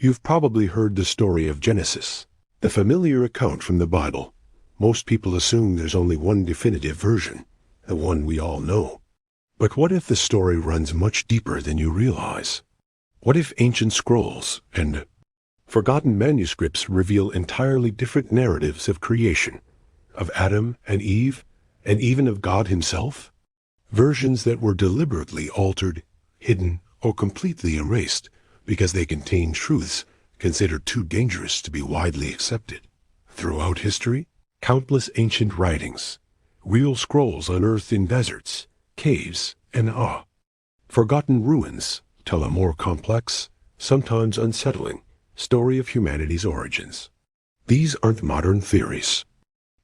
You've probably heard the story of Genesis, the familiar account from the Bible. Most people assume there's only one definitive version, the one we all know. But what if the story runs much deeper than you realize? What if ancient scrolls and forgotten manuscripts reveal entirely different narratives of creation, of Adam and Eve, and even of God himself? Versions that were deliberately altered, hidden, or completely erased because they contain truths considered too dangerous to be widely accepted. Throughout history, countless ancient writings, real scrolls unearthed in deserts, caves, and forgotten ruins tell a more complex, sometimes unsettling, story of humanity's origins. These aren't modern theories.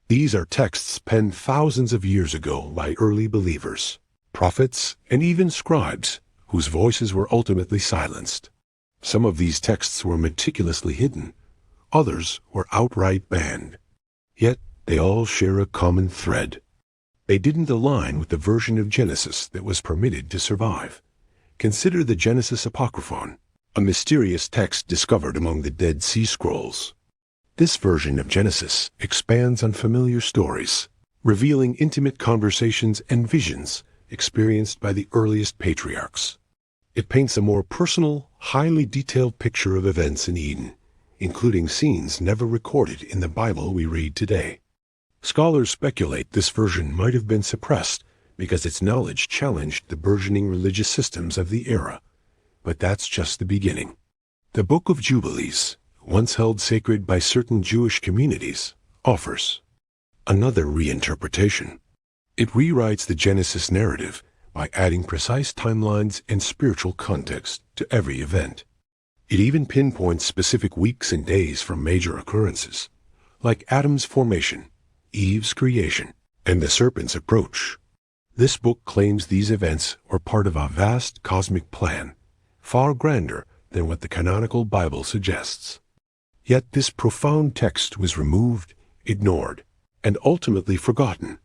These are texts penned thousands of years ago by early believers, prophets, and even scribes whose voices were ultimately silenced. Some of these texts were meticulously hidden, others were outright banned. Yet they all share a common thread. They didn't align with the version of Genesis that was permitted to survive. Consider the Genesis Apocryphon, a mysterious text discovered among the Dead Sea Scrolls. This version of Genesis expands on familiar stories, revealing intimate conversations and visions experienced by the earliest patriarchs. It paints a more personal, highly detailed picture of events in Eden, including scenes never recorded in the Bible we read today. Scholars speculate this version might have been suppressed because its knowledge challenged the burgeoning religious systems of the era. But that's just the beginning. The Book of Jubilees, once held sacred by certain Jewish communities, offers another reinterpretation. It rewrites the Genesis narrative by adding precise timelines and spiritual context to every event. It even pinpoints specific weeks and days from major occurrences, like Adam's formation, Eve's creation, and the serpent's approach. This book claims these events are part of a vast cosmic plan, far grander than what the canonical Bible suggests. Yet this profound text was removed, ignored, and ultimately forgotten.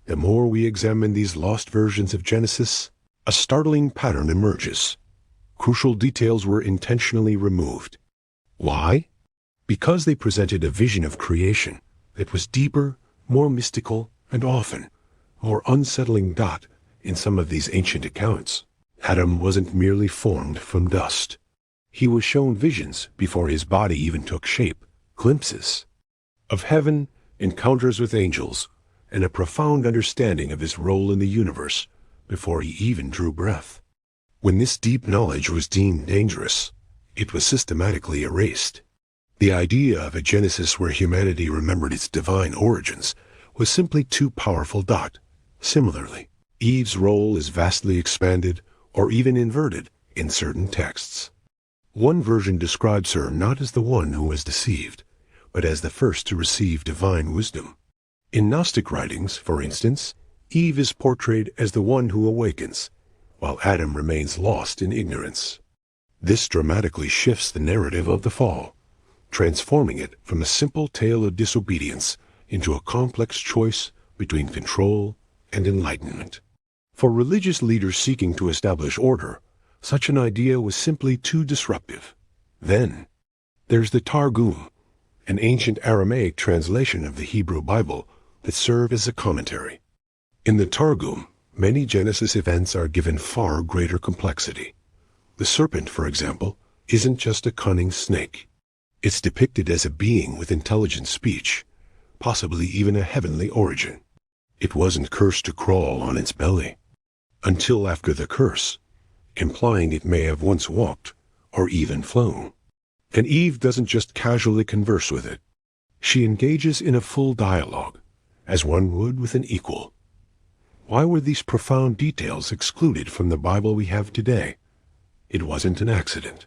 The more we examine these lost versions of Genesis, a startling pattern emerges. Crucial details were intentionally removed. Why? Because they presented a vision of creation that was deeper, more mystical, and often more unsettling. In some of these ancient accounts, Adam wasn't merely formed from dust. He was shown visions before his body even took shape, glimpses of heaven, encounters with angels, and a profound understanding of his role in the universe before he even drew breath. When this deep knowledge was deemed dangerous, it was systematically erased. The idea of a Genesis where humanity remembered its divine origins was simply too powerful. Similarly, Eve's role is vastly expanded or even inverted in certain texts. One version describes her not as the one who was deceived, but as the first to receive divine wisdom. In Gnostic writings, for instance, Eve is portrayed as the one who awakens, while Adam remains lost in ignorance. This dramatically shifts the narrative of the fall, transforming it from a simple tale of disobedience into a complex choice between control and enlightenment. For religious leaders seeking to establish order, such an idea was simply too disruptive. Then, there's the Targum, an ancient Aramaic translation of the Hebrew Bible that serve as a commentary. In the Targum, many Genesis events are given far greater complexity. The serpent, for example, isn't just a cunning snake. It's depicted as a being with intelligent speech, possibly even a heavenly origin. It wasn't cursed to crawl on its belly until after the curse, implying it may have once walked or even flown. And Eve doesn't just casually converse with it. She engages in a full dialogue, as one would with an equal. Why were these profound details excluded from the Bible we have today? It wasn't an accident.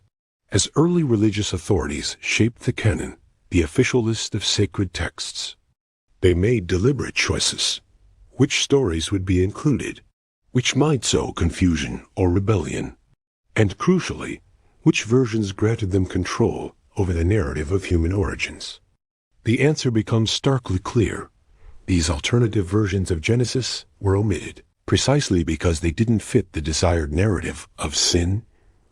As early religious authorities shaped the canon, the official list of sacred texts, they made deliberate choices. Which stories would be included, which might sow confusion or rebellion, and crucially, which versions granted them control over the narrative of human origins. The answer becomes starkly clear. These alternative versions of Genesis were omitted, precisely because they didn't fit the desired narrative of sin,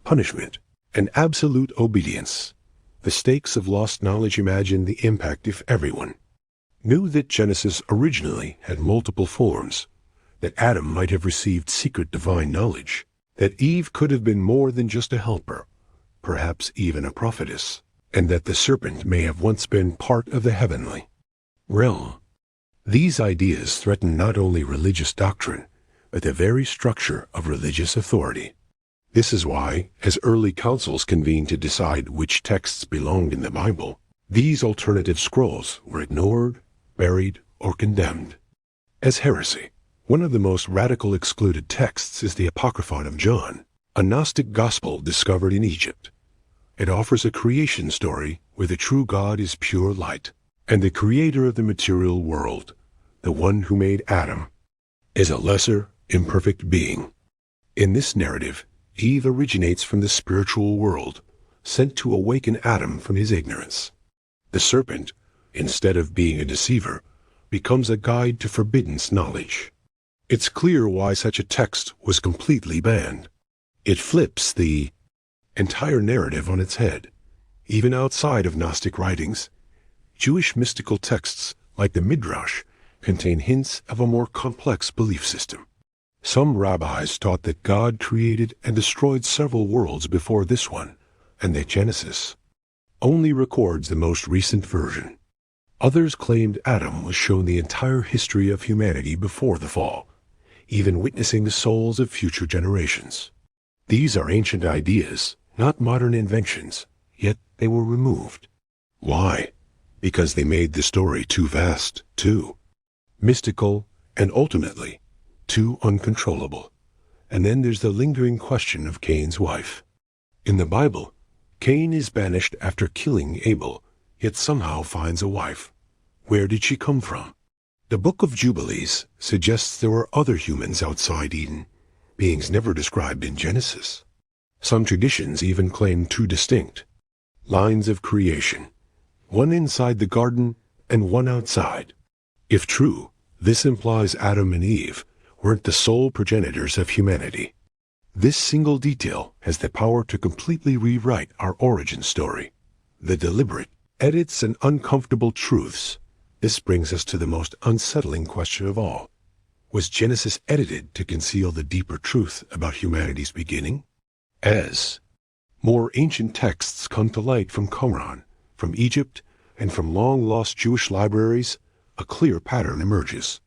punishment, and absolute obedience. The stakes of lost knowledge. Imagine the impact if everyone knew that Genesis originally had multiple forms, that Adam might have received secret divine knowledge, that Eve could have been more than just a helper, perhaps even a prophetess, and that the serpent may have once been part of the heavenly realm. These ideas threaten not only religious doctrine, but the very structure of religious authority. This is why, as early councils convened to decide which texts belonged in the Bible, these alternative scrolls were ignored, buried, or condemned as heresy. One of the most radical excluded texts is the Apocryphon of John, a Gnostic Gospel discovered in Egypt. It offers a creation story where the true God is pure light, and the creator of the material world, the one who made Adam, is a lesser, imperfect being. In this narrative, Eve originates from the spiritual world, sent to awaken Adam from his ignorance. The serpent, instead of being a deceiver, becomes a guide to forbidden knowledge. It's clear why such a text was completely banned. It flips the entire narrative on its head. Even outside of Gnostic writings, Jewish mystical texts, like the Midrash, contain hints of a more complex belief system. Some rabbis taught that God created and destroyed several worlds before this one, and that Genesis only records the most recent version. Others claimed Adam was shown the entire history of humanity before the fall, even witnessing the souls of future generations. These are ancient ideas, not modern inventions, yet they were removed. Why? Because they made the story too vast, too mystical, and ultimately too uncontrollable. And then there's the lingering question of Cain's wife. In the Bible, Cain is banished after killing Abel, yet somehow finds a wife. Where did she come from? The Book of Jubilees suggests there were other humans outside Eden, beings never described in Genesis. Some traditions even claim two distinct lines of creation, one inside the garden and one outside. If true, this implies Adam and Eve weren't the sole progenitors of humanity. This single detail has the power to completely rewrite our origin story. The deliberate edits and uncomfortable truths. This brings us to the most unsettling question of all. Was Genesis edited to conceal the deeper truth about humanity's beginning? As more ancient texts come to light from Qumran, from Egypt, and from long-lost Jewish libraries, a clear pattern emerges.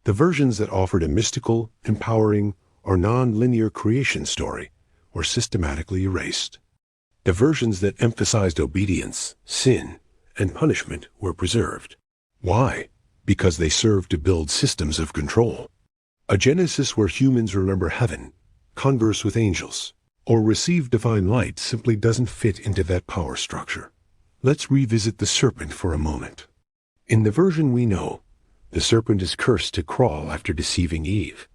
The versions that offered a mystical, empowering, or non-linear creation story were systematically erased. The versions that emphasized obedience, sin, and punishment were preserved. Why? Because they served to build systems of control. A Genesis where humans remember heaven, converse with angels, or receive divine light simply doesn't fit into that power structure. Let's revisit the serpent for a moment. In the version we know, the serpent is cursed to crawl after deceiving Eve.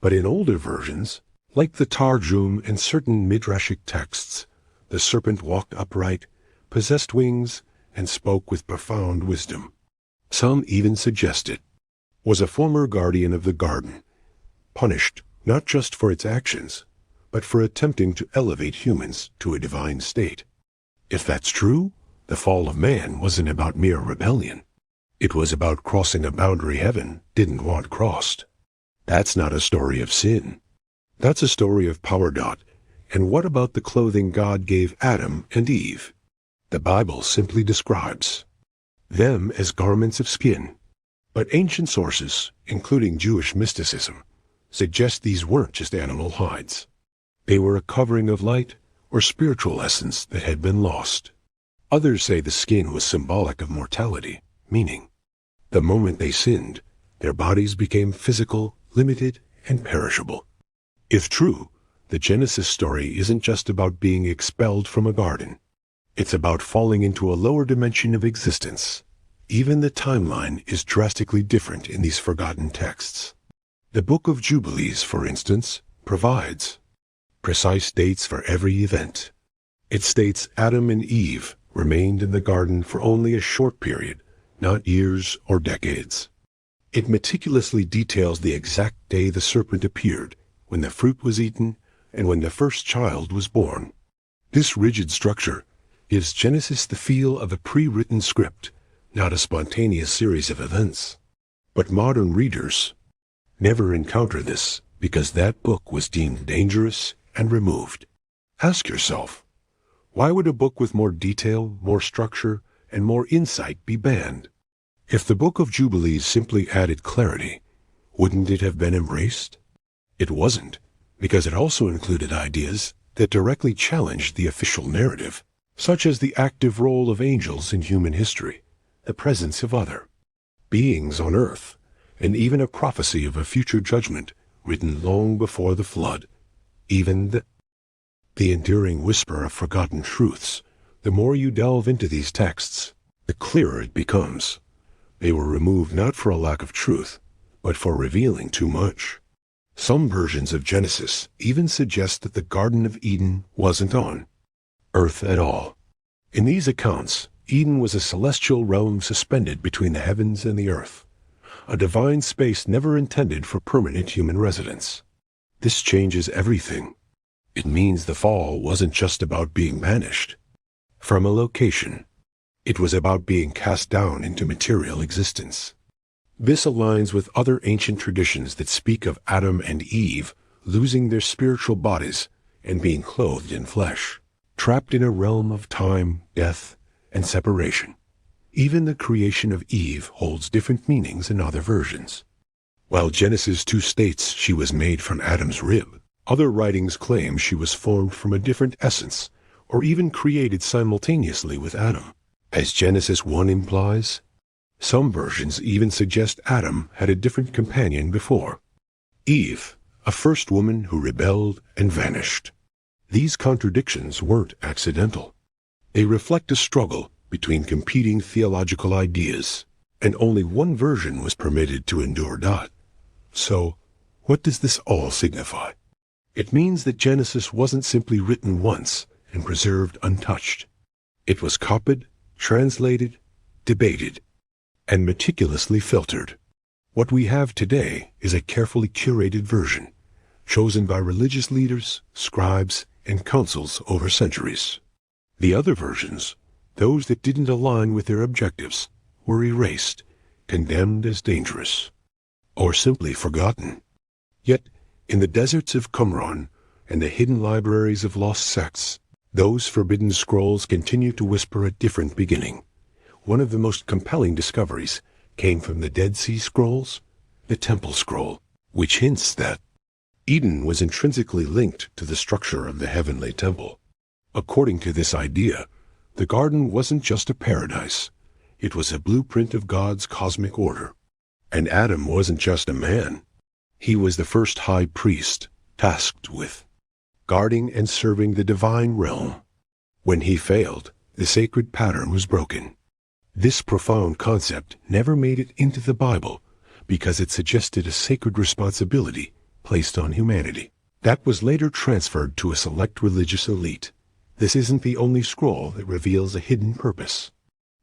But in older versions, like the Targum and certain midrashic texts, the serpent walked upright, possessed wings, and spoke with profound wisdom. Some even suggest it was a former guardian of the garden, punished not just for its actions, but for attempting to elevate humans to a divine state. If that's true, the fall of man wasn't about mere rebellion. It was about crossing a boundary heaven didn't want crossed. That's not a story of sin. That's a story of power. And what about the clothing God gave Adam and Eve? The Bible simply describes them as garments of skin. But ancient sources, including Jewish mysticism, suggest these weren't just animal hides. They were a covering of light or spiritual essence that had been lost. Others say the skin was symbolic of mortality, meaning the moment they sinned, their bodies became physical, limited, and perishable. If true, the Genesis story isn't just about being expelled from a garden. It's about falling into a lower dimension of existence. Even the timeline is drastically different in these forgotten texts. The Book of Jubilees, for instance, provides precise dates for every event. It states Adam and Eve remained in the garden for only a short period, not years or decades. It meticulously details the exact day the serpent appeared, when the fruit was eaten, and when the first child was born. This rigid structure gives Genesis the feel of a pre-written script, not a spontaneous series of events. But modern readers never encounter this because that book was deemed dangerous and removed. Ask yourself, why would a book with more detail, more structure, and more insight be banned? If the Book of Jubilees simply added clarity, wouldn't it have been embraced? It wasn't, because it also included ideas that directly challenged the official narrative, such as the active role of angels in human history, the presence of other beings on earth, and even a prophecy of a future judgment written long before the flood. Even the enduring whisper of forgotten truths. The more you delve into these texts, the clearer it becomes. They were removed not for a lack of truth, but for revealing too much. Some versions of Genesis even suggest that the Garden of Eden wasn't on earth at all. In these accounts, Eden was a celestial realm suspended between the heavens and the earth, a divine space never intended for permanent human residence. This changes everything. It means the fall wasn't just about being banished from a location. It was about being cast down into material existence. This aligns with other ancient traditions that speak of Adam and Eve losing their spiritual bodies and being clothed in flesh, trapped in a realm of time, death, and separation. Even the creation of Eve holds different meanings in other versions. While Genesis 2 states she was made from Adam's rib, other writings claim she was formed from a different essence, or even created simultaneously with Adam. As Genesis 1 implies, some versions even suggest Adam had a different companion before Eve, a first woman who rebelled and vanished. These contradictions weren't accidental. They reflect a struggle between competing theological ideas, and only one version was permitted to endure. So, what does this all signify? It means that Genesis wasn't simply written once and preserved untouched. It was copied, translated, debated, and meticulously filtered. What we have today is a carefully curated version, chosen by religious leaders, scribes, and councils over centuries. The other versions, those that didn't align with their objectives, were erased, condemned as dangerous, or simply forgotten. Yet, in the deserts of Qumran and the hidden libraries of lost sects, those forbidden scrolls continue to whisper a different beginning. One of the most compelling discoveries came from the Dead Sea Scrolls, the Temple Scroll, which hints that Eden was intrinsically linked to the structure of the heavenly temple. According to this idea, the garden wasn't just a paradise. It was a blueprint of God's cosmic order. And Adam wasn't just a man. He was the first high priest, tasked with guarding and serving the divine realm. When he failed, the sacred pattern was broken. This profound concept never made it into the Bible because it suggested a sacred responsibility placed on humanity that was later transferred to a select religious elite. This isn't the only scroll that reveals a hidden purpose.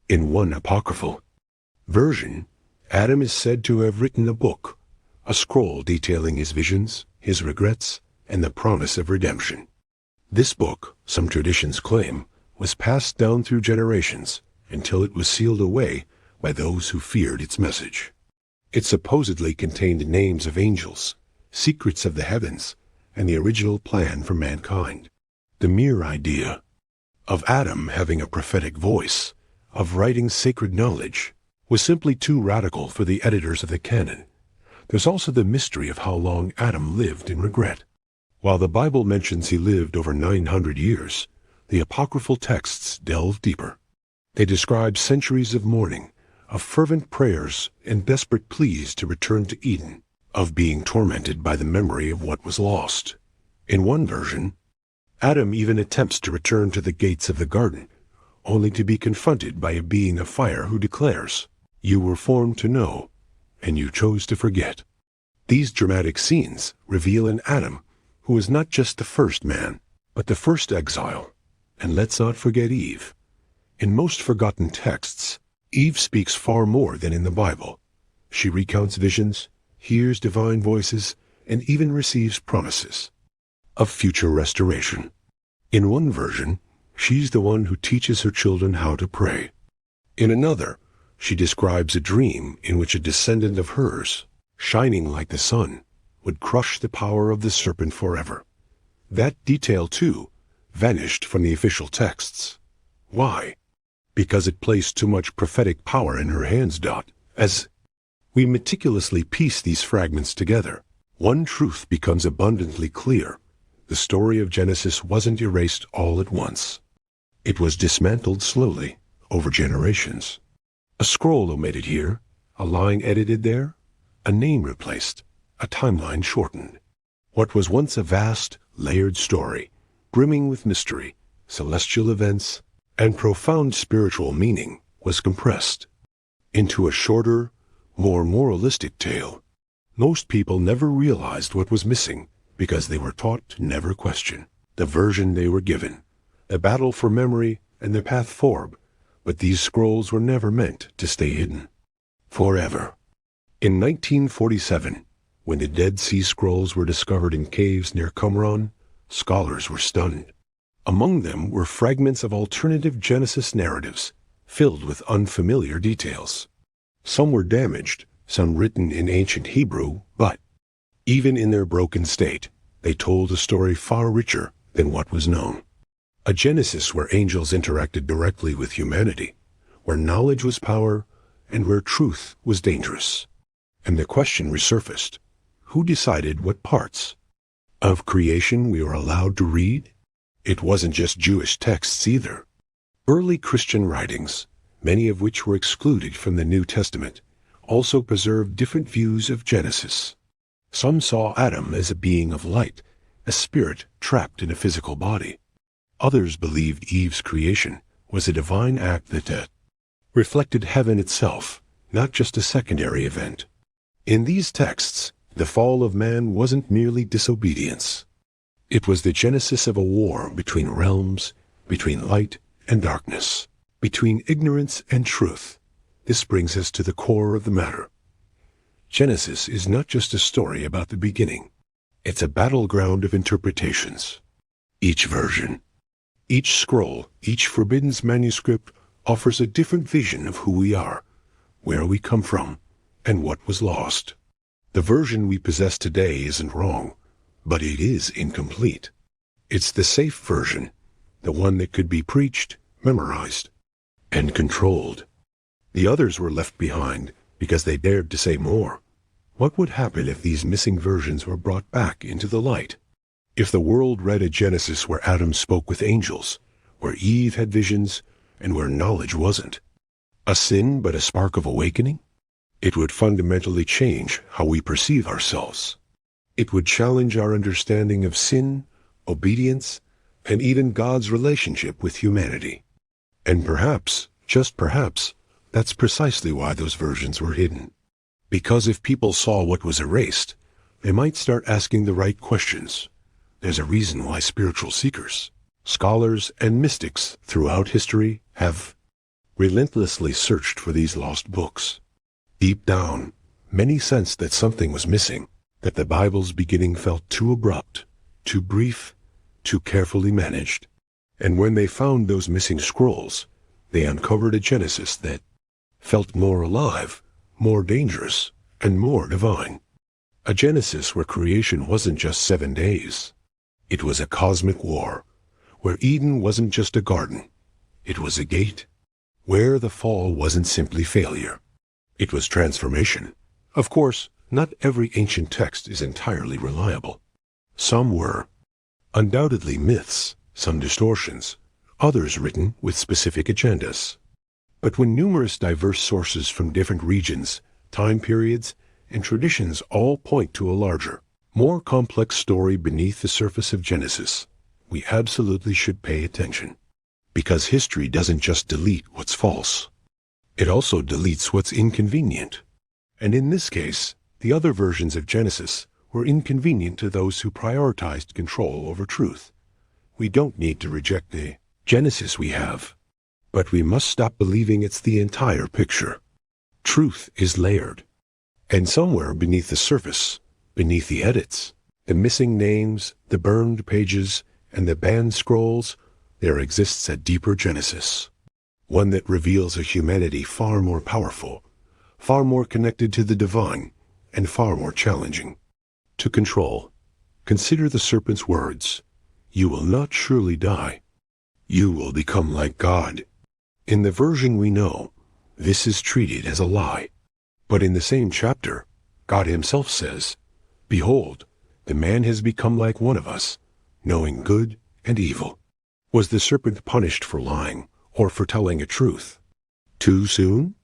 In one apocryphal version, Adam is said to have written a book, a scroll detailing his visions, his regrets, and the promise of redemption. This book, some traditions claim, was passed down through generations until it was sealed away by those who feared its message. It supposedly contained names of angels, secrets of the heavens, and the original plan for mankind. The mere idea of Adam having a prophetic voice, of writing sacred knowledge, was simply too radical for the editors of the canon. There's also the mystery of how long Adam lived in regret. While the Bible mentions he lived over 900 years, the apocryphal texts delve deeper. They describe centuries of mourning, of fervent prayers and desperate pleas to return to Eden, of being tormented by the memory of what was lost. In one version, Adam even attempts to return to the gates of the garden, only to be confronted by a being of fire who declares, "You were formed to know, and you chose to forget." These dramatic scenes reveal an Adam who is not just the first man, but the first exile. And let's not forget Eve. In most forgotten texts, Eve speaks far more than in the Bible. She recounts visions, hears divine voices, and even receives promises of future restoration. In one version, she's the one who teaches her children how to pray. In another, she describes a dream in which a descendant of hers, shining like the sun, would crush the power of the serpent forever. That detail, too, vanished from the official texts. Why? Because it placed too much prophetic power in her hands. As we meticulously piece these fragments together, one truth becomes abundantly clear. The story of Genesis wasn't erased all at once. It was dismantled slowly, over generations. A scroll omitted here, a line edited there, a name replaced, a timeline shortened. What was once a vast, layered story, brimming with mystery, celestial events, and profound spiritual meaning, was compressed into a shorter, more moralistic tale. Most people never realized what was missing because they were taught to never question the version they were given, a battle for memory and the path forward. But these scrolls were never meant to stay hidden forever. In 1947, when the Dead Sea Scrolls were discovered in caves near Qumran, scholars were stunned. Among them were fragments of alternative Genesis narratives filled with unfamiliar details. Some were damaged, some written in ancient Hebrew, but even in their broken state, they told a story far richer than what was known. A Genesis where angels interacted directly with humanity, where knowledge was power, and where truth was dangerous. And the question resurfaced: who decided what parts of creation we were allowed to read? It wasn't just Jewish texts either. Early Christian writings, many of which were excluded from the New Testament, also preserved different views of Genesis. Some saw Adam as a being of light, a spirit trapped in a physical body. Others believed Eve's creation was a divine act that reflected heaven itself, not just a secondary event. In these texts, the fall of man wasn't merely disobedience. It was the genesis of a war between realms, between light and darkness, between ignorance and truth. This brings us to the core of the matter. Genesis is not just a story about the beginning. It's a battleground of interpretations. Each version, each scroll, each forbidden manuscript offers a different vision of who we are, where we come from, and what was lost. The version we possess today isn't wrong, but it is incomplete. It's the safe version, the one that could be preached, memorized, and controlled. The others were left behind because they dared to say more. What would happen if these missing versions were brought back into the light? If the world read a Genesis where Adam spoke with angels, where Eve had visions, and where knowledge wasn't, a sin but a spark of awakening? It would fundamentally change how we perceive ourselves. It would challenge our understanding of sin, obedience, and even God's relationship with humanity. And perhaps, just perhaps, that's precisely why those versions were hidden. Because if people saw what was erased, they might start asking the right questions. There's a reason why spiritual seekers, scholars, and mystics throughout history have relentlessly searched for these lost books. Deep down, many sensed that something was missing, that the Bible's beginning felt too abrupt, too brief, too carefully managed. And when they found those missing scrolls, they uncovered a Genesis that felt more alive, more dangerous, and more divine. A Genesis where creation wasn't just 7 days. It was a cosmic war, where Eden wasn't just a garden. It was a gate, where the fall wasn't simply failure. It was transformation. Of course, not every ancient text is entirely reliable. Some were. Undoubtedly myths, some distortions, others written with specific agendas. But when numerous diverse sources from different regions, time periods, and traditions all point to a larger, more complex story beneath the surface of Genesis, we absolutely should pay attention. Because history doesn't just delete what's false. It also deletes what's inconvenient. And in this case, the other versions of Genesis were inconvenient to those who prioritized control over truth. We don't need to reject the Genesis we have, but we must stop believing it's the entire picture. Truth is layered. And somewhere beneath the surface, beneath the edits, the missing names, the burned pages, and the banned scrolls, there exists a deeper Genesis, one that reveals a humanity far more powerful, far more connected to the divine, and far more challenging to control. Consider the serpent's words, "You will not surely die. You will become like God." In the version we know, this is treated as a lie. But in the same chapter, God himself says, "Behold, the man has become like one of us, knowing good and evil." Was the serpent punished for lying or for telling a truth too soon?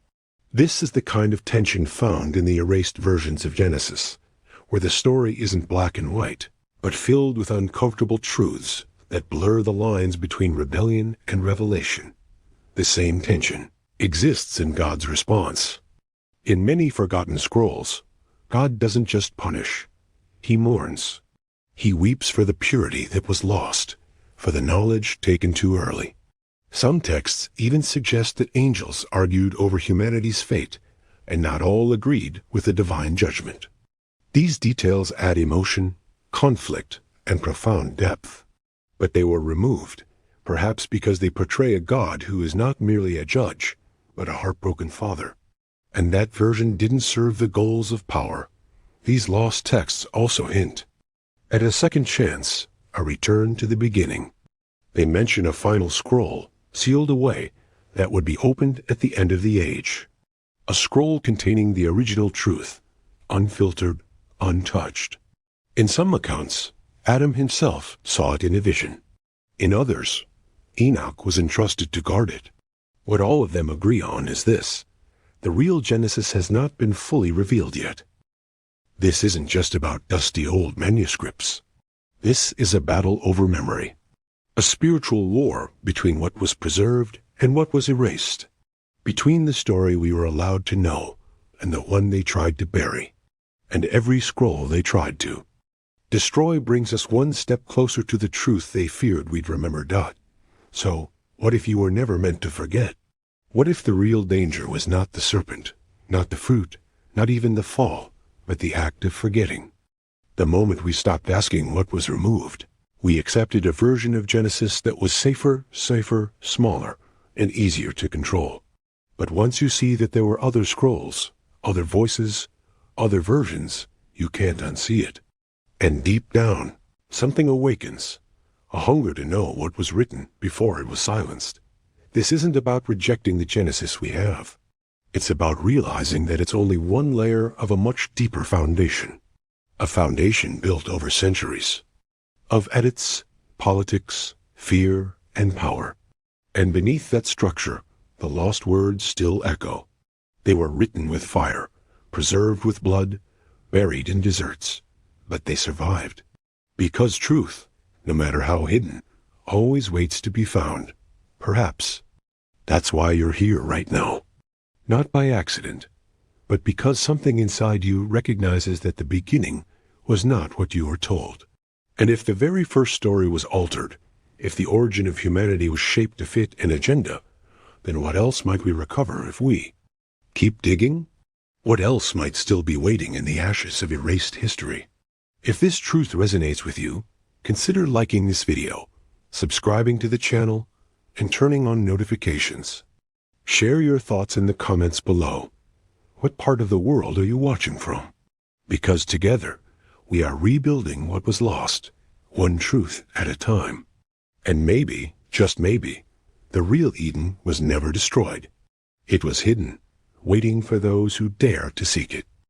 This is the kind of tension found in the erased versions of Genesis, where the story isn't black and white, but filled with uncomfortable truths that blur the lines between rebellion and revelation. The same tension exists in God's response. In many forgotten scrolls, God doesn't just punish. He mourns. He weeps for the purity that was lost, for the knowledge taken too early. Some texts even suggest that angels argued over humanity's fate, and not all agreed with the divine judgment. These details add emotion, conflict, and profound depth. But they were removed, perhaps because they portray a God who is not merely a judge, but a heartbroken father. And that version didn't serve the goals of power. These lost texts also hint at a second chance, a return to the beginning. They mention a final scroll, sealed away, that would be opened at the end of the age. A scroll containing the original truth, unfiltered, untouched. In some accounts, Adam himself saw it in a vision. In others, Enoch was entrusted to guard it. What all of them agree on is this: the real Genesis has not been fully revealed yet. This isn't just about dusty old manuscripts. This is a battle over memory, a spiritual war between what was preserved and what was erased, between the story we were allowed to know and the one they tried to bury, and every scroll they tried to destroy brings us one step closer to the truth they feared we'd remember. So, what if you were never meant to forget? What if the real danger was not the serpent, not the fruit, not even the fall, but the act of forgetting? The moment we stopped asking what was removed, we accepted a version of Genesis that was safer, smaller, and easier to control. But once you see that there were other scrolls, other voices, other versions, you can't unsee it. And deep down, something awakens, a hunger to know what was written before it was silenced. This isn't about rejecting the Genesis we have. It's about realizing that it's only one layer of a much deeper foundation. A foundation built over centuries of edits, politics, fear, and power. And beneath that structure, the lost words still echo. They were written with fire, preserved with blood, buried in deserts. But they survived. Because truth, no matter how hidden, always waits to be found. Perhaps that's why you're here right now. Not by accident, but because something inside you recognizes that the beginning was not what you were told. And if the very first story was altered, if the origin of humanity was shaped to fit an agenda, then what else might we recover if we keep digging? What else might still be waiting in the ashes of erased history? If this truth resonates with you, consider liking this video, subscribing to the channel, and turning on notifications. Share your thoughts in the comments below. What part of the world are you watching from? Because together, we are rebuilding what was lost, one truth at a time. And maybe, just maybe, the real Eden was never destroyed. It was hidden, waiting for those who dare to seek it.